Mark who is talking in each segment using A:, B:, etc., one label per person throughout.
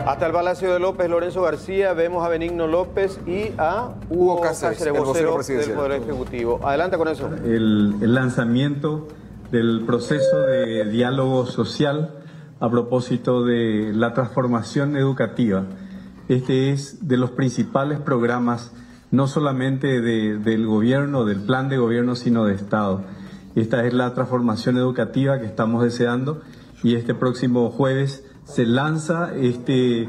A: Hasta el Palacio de López, Lorenzo García, vemos a Benigno López y a Hugo Cáceres, vocero del Poder Ejecutivo. Adelante con eso.
B: El lanzamiento del proceso de diálogo social a propósito de la transformación educativa. Este es de los principales programas, no solamente del gobierno, del plan de gobierno, sino de Estado. Esta es la transformación educativa que estamos deseando y este próximo jueves se lanza este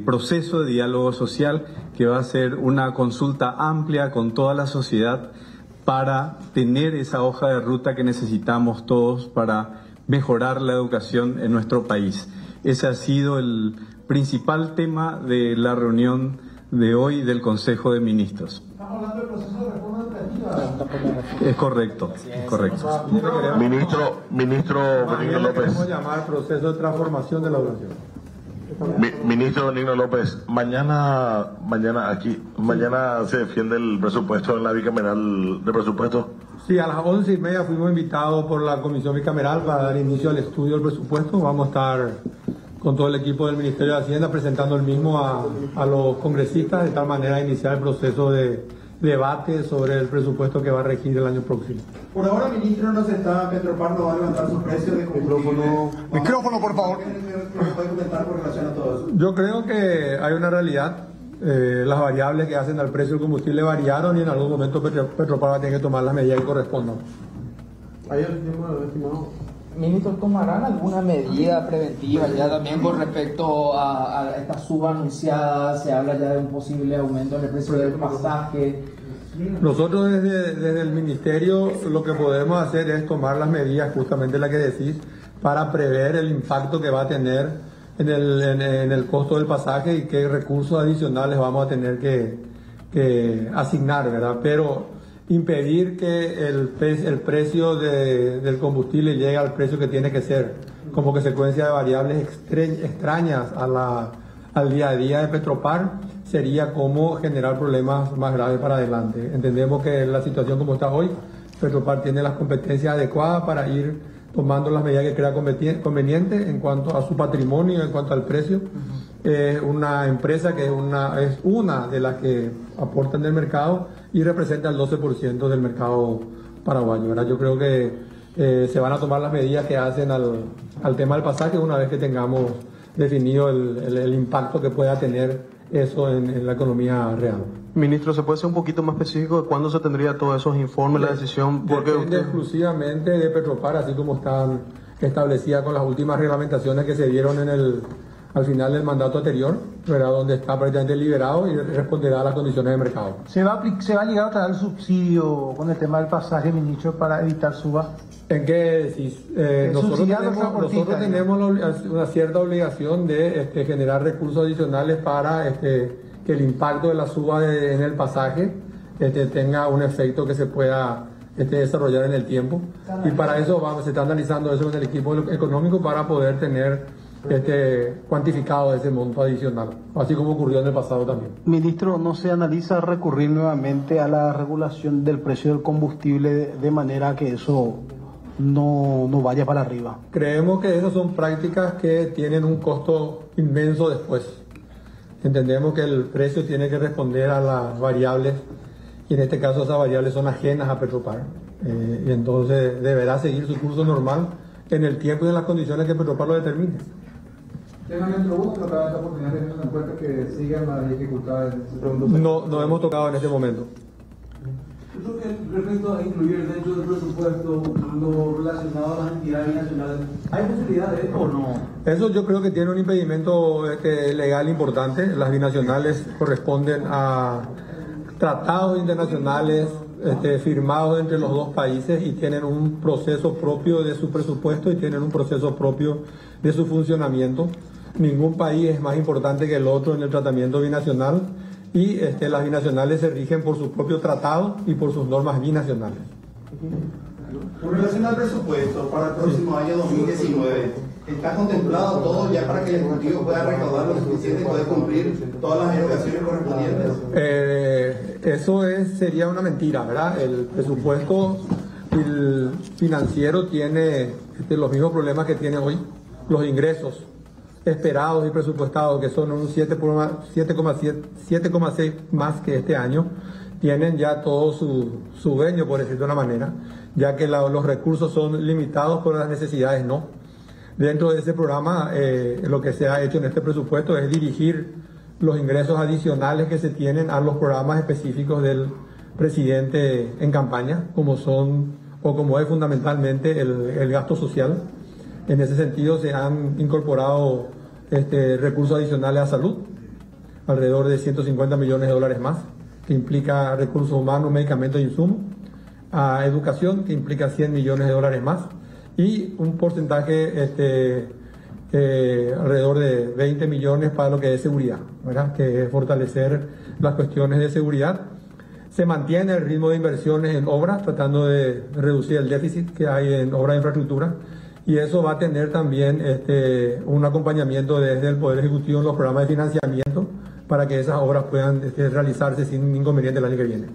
B: proceso de diálogo social que va a ser una consulta amplia con toda la sociedad para tener esa hoja de ruta que necesitamos todos para mejorar la educación en nuestro país. Ese ha sido el principal tema de la reunión de hoy del Consejo de Ministros.
C: Estamos hablando del proceso de reforma educativa.
B: Es correcto, es correcto.
D: Ministro Benigno López.
C: Queremos llamar proceso de transformación de la educación.
D: Ministro Benigno López, mañana se defiende el presupuesto en la bicameral de presupuesto.
C: Sí, a las 11:30 fuimos invitados por la Comisión Bicameral para dar inicio al estudio del presupuesto. Vamos a estar con todo el equipo del Ministerio de Hacienda presentando el mismo a los congresistas, de tal manera iniciar el proceso de debate sobre el presupuesto que va a regir el año próximo.
E: Por ahora, ministro, Petropar no va a levantar sus precios de combustible.
F: Micrófono, por favor.
E: ¿Qué puede comentar con relación a todo eso?
C: Yo creo que hay una realidad. Las variables que hacen al precio del combustible variaron y en algún momento Petropar va a tener que tomar las medidas que correspondan.
G: Ministro, ¿tomarán alguna medida preventiva ya también con respecto a esta suba anunciada? Se habla ya de un posible aumento en el precio del pasaje.
C: Nosotros desde el Ministerio lo que podemos hacer es tomar las medidas, justamente la que decís, para prever el impacto que va a tener en el costo del pasaje y qué recursos adicionales vamos a tener que asignar, ¿verdad? Pero impedir que el precio del combustible llegue al precio que tiene que ser, como consecuencia de variables extrañas al día a día de Petropar, sería como generar problemas más graves para adelante. Entendemos que la situación como está hoy, Petropar tiene las competencias adecuadas para ir tomando las medidas que crea conveniente en cuanto a su patrimonio, en cuanto al precio. Es una empresa que es una de las que aportan del mercado y representa el 12% del mercado paraguayo, ¿verdad? Yo creo que se van a tomar las medidas que hacen al tema del pasaje una vez que tengamos definido el impacto que pueda tener eso en la economía real.
H: Ministro, ¿se puede ser un poquito más específico de cuándo se tendría todos esos informes, la decisión?
C: Porque depende exclusivamente de Petropar, así como están establecidas con las últimas reglamentaciones que se dieron al final del mandato anterior, ¿verdad? Donde está prácticamente liberado y responderá a las condiciones de mercado.
I: ¿Se va a llegar a traer el subsidio con el tema del pasaje, ministro, para evitar suba?
C: ¿En qué decís? Nosotros tenemos una cierta obligación de generar recursos adicionales para que el impacto de la suba en el pasaje tenga un efecto que se pueda desarrollar en el tiempo. Y para eso se está analizando eso con el equipo económico para poder tener cuantificado ese monto adicional, así como ocurrió en el pasado también.
I: Ministro, ¿no se analiza recurrir nuevamente a la regulación del precio del combustible de manera que eso no vaya para arriba?
C: Creemos que esas son prácticas que tienen un costo inmenso después. Entendemos que el precio tiene que responder a las variables y en este caso esas variables son ajenas a Petropar y entonces deberá seguir su curso normal en el tiempo y en las condiciones que Petropar lo determine.
E: ¿Tema Metrobús? ¿No cabe esta oportunidad de tener en cuenta que sigan las dificultades?
C: No hemos tocado en este momento.
E: Yo creo que respecto a incluir dentro del presupuesto lo relacionado a las entidades nacionales, ¿hay posibilidad de esto o no?
C: Eso yo creo que tiene un impedimento legal importante. Las binacionales corresponden a tratados internacionales firmados entre los dos países y tienen un proceso propio de su presupuesto y tienen un proceso propio de su funcionamiento. Ningún país es más importante que el otro en el tratamiento binacional y las binacionales se rigen por su propio tratado y por sus normas binacionales.
E: Con relación al presupuesto para el próximo año 2019, ¿está contemplado todo ya para que el Ejecutivo pueda recaudar lo suficiente y poder cumplir todas las erogaciones correspondientes?
C: Eso sería una mentira, ¿verdad? El presupuesto financiero tiene los mismos problemas que tiene hoy los ingresos. esperados y presupuestados, que son un 7,6 más que este año, tienen ya todo su dueño, por decirlo de una manera, ya que los recursos son limitados, pero las necesidades no. Dentro de ese programa, lo que se ha hecho en este presupuesto es dirigir los ingresos adicionales que se tienen a los programas específicos del presidente en campaña, como es fundamentalmente el gasto social. En ese sentido se han incorporado recursos adicionales a salud, alrededor de 150 millones de dólares más, que implica recursos humanos, medicamentos e insumos, a educación, que implica 100 millones de dólares más, y un porcentaje alrededor de 20 millones para lo que es seguridad, ¿verdad? Que es fortalecer las cuestiones de seguridad. Se mantiene el ritmo de inversiones en obras, tratando de reducir el déficit que hay en obras de infraestructura, y eso va a tener también un acompañamiento desde el Poder Ejecutivo en los programas de financiamiento para que esas obras puedan realizarse sin inconveniente el año que viene.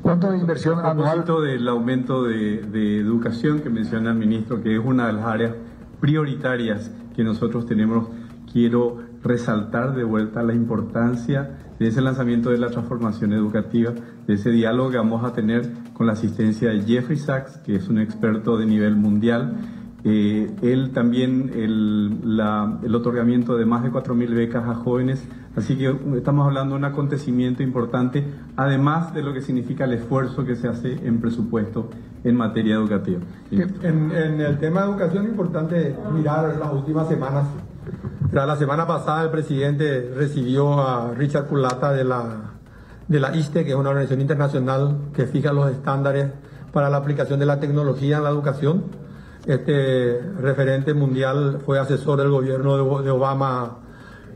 B: ¿Cuánto de inversión anual? A propósito del aumento de educación que menciona el ministro, que es una de las áreas prioritarias que nosotros tenemos, quiero resaltar de vuelta la importancia de ese lanzamiento de la transformación educativa, de ese diálogo que vamos a tener con la asistencia de Jeffrey Sachs, que es un experto de nivel mundial. Él también, el otorgamiento de más de 4.000 becas a jóvenes, así que estamos hablando de un acontecimiento importante, además de lo que significa el esfuerzo que se hace en presupuesto en materia educativa.
C: En el tema de educación es importante mirar las últimas semanas. La semana pasada el presidente recibió a Richard Culata de la ISTE, que es una organización internacional que fija los estándares para la aplicación de la tecnología en la educación. Este referente mundial fue asesor del gobierno de Obama,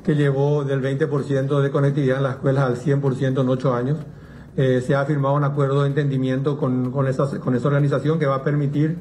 C: que llevó del 20% de conectividad en las escuelas al 100% en 8 años. Se ha firmado un acuerdo de entendimiento con esa organización que va a permitir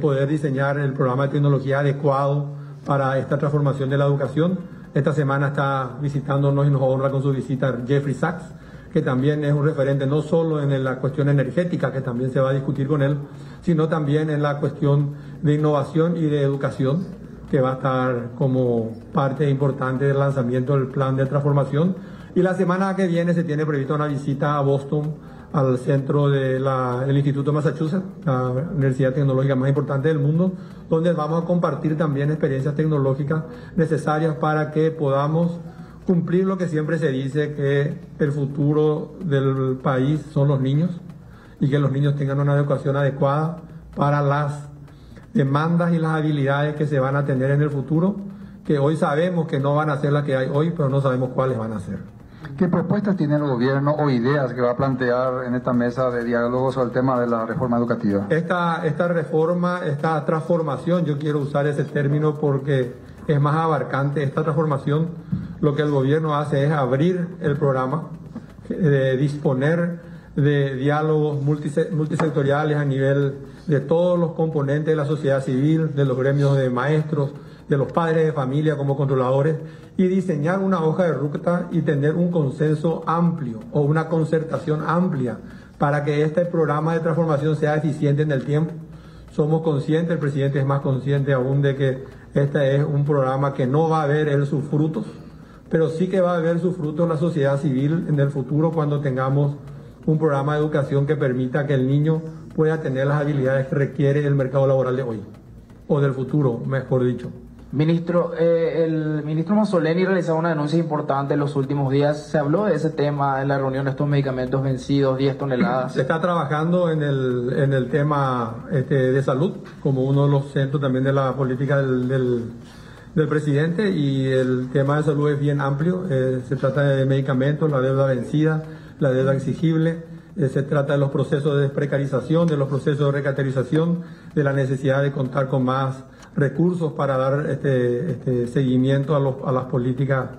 C: poder diseñar el programa de tecnología adecuado para esta transformación de la educación. Esta semana está visitándonos y nos honra con su visita Jeffrey Sachs, que también es un referente no solo en la cuestión energética, que también se va a discutir con él, sino también en la cuestión de innovación y de educación, que va a estar como parte importante del lanzamiento del plan de transformación. Y la semana que viene se tiene prevista una visita a Boston, al centro del Instituto de Massachusetts, la universidad tecnológica más importante del mundo, donde vamos a compartir también experiencias tecnológicas necesarias para que podamos cumplir lo que siempre se dice, que el futuro del país son los niños, y que los niños tengan una educación adecuada para las demandas y las habilidades que se van a tener en el futuro, que hoy sabemos que no van a ser las que hay hoy, pero no sabemos cuáles van a ser.
F: ¿Qué propuestas tiene el gobierno o ideas que va a plantear en esta mesa de diálogo sobre el tema de la reforma educativa?
C: Esta reforma, esta transformación, yo quiero usar ese término porque es más abarcante. Esta transformación, lo que el gobierno hace es abrir el programa, disponer de diálogos multisectoriales a nivel de todos los componentes de la sociedad civil, de los gremios de maestros, de los padres de familia como controladores, y diseñar una hoja de ruta y tener un consenso amplio o una concertación amplia para que este programa de transformación sea eficiente en el tiempo. Somos conscientes, el presidente es más consciente aún de que este es un programa que no va a ver sus frutos, pero sí que va a ver sus frutos en la sociedad civil en el futuro, cuando tengamos un programa de educación que permita que el niño pueda tener las habilidades que requiere el mercado laboral de hoy, o del futuro, mejor dicho.
G: Ministro, el ministro Mazzoleni realizaba una denuncia importante en los últimos días. Se habló de ese tema en la reunión de estos medicamentos vencidos, 10 toneladas.
C: Se está trabajando en el tema de salud, como uno de los centros también de la política del presidente, y el tema de salud es bien amplio. Se trata de medicamentos, la deuda vencida, la deuda exigible. Se trata de los procesos de precarización, de los procesos de recategorización, de la necesidad de contar con más recursos para dar seguimiento a las políticas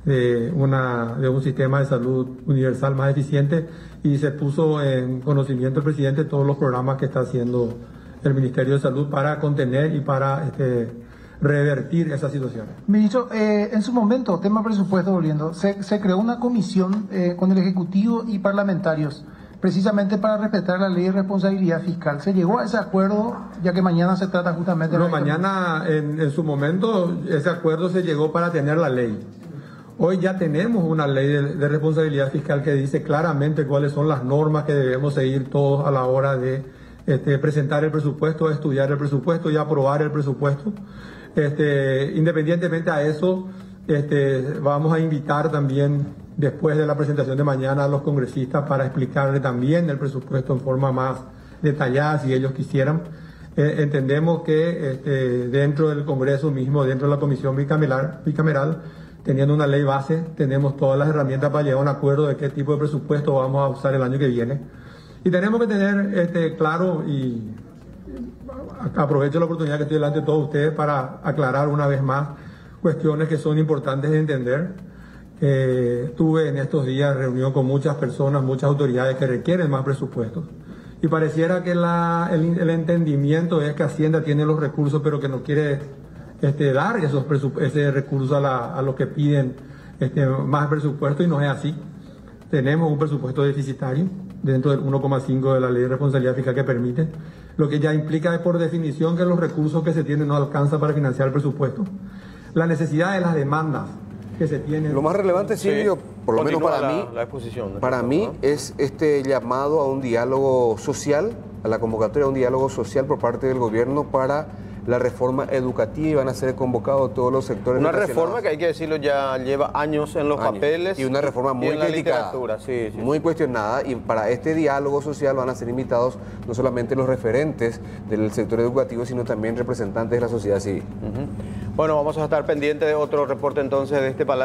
C: de un sistema de salud universal más eficiente, y se puso en conocimiento el presidente todos los programas que está haciendo el Ministerio de Salud para contener y para revertir esa situación.
I: Ministro, en su momento, tema presupuesto volviendo, se creó una comisión con el Ejecutivo y parlamentarios precisamente para respetar la ley de responsabilidad fiscal. ¿Se llegó a ese acuerdo, ya que mañana se trata justamente de...
C: No, mañana en su momento ese acuerdo se llegó para tener la ley. Hoy ya tenemos una ley de responsabilidad fiscal que dice claramente cuáles son las normas que debemos seguir todos a la hora de presentar el presupuesto, estudiar el presupuesto y aprobar el presupuesto. Independientemente a eso, vamos a invitar también después de la presentación de mañana a los congresistas para explicarle también el presupuesto en forma más detallada si ellos quisieran. Entendemos que dentro del Congreso mismo, dentro de la Comisión bicameral, teniendo una ley base, tenemos todas las herramientas para llegar a un acuerdo de qué tipo de presupuesto vamos a usar el año que viene. Y tenemos que tener claro, y aprovecho la oportunidad que estoy delante de todos ustedes para aclarar una vez más cuestiones que son importantes de entender. Tuve en estos días reunión con muchas personas, muchas autoridades que requieren más presupuestos. Y pareciera que el entendimiento es que Hacienda tiene los recursos, pero que no quiere dar ese recurso a los que piden más presupuesto, y no es así. Tenemos un presupuesto deficitario dentro del 1,5 de la ley de responsabilidad fiscal que permite, lo que ya implica por definición que los recursos que se tienen no alcanzan para financiar el presupuesto. La necesidad de las demandas que se tienen.
J: Lo más relevante, Silvio, por lo menos para mí, es este llamado a un diálogo social, a la convocatoria a un diálogo social por parte del gobierno para la reforma educativa. Van a ser convocados todos los sectores.
A: Una reforma que, hay que decirlo, ya lleva años en los papeles.
J: Y una reforma muy criticada, muy cuestionada. Y para este diálogo social van a ser invitados no solamente los referentes del sector educativo, sino también representantes de la sociedad civil.
A: Bueno, vamos a estar pendientes de otro reporte entonces de este palacio.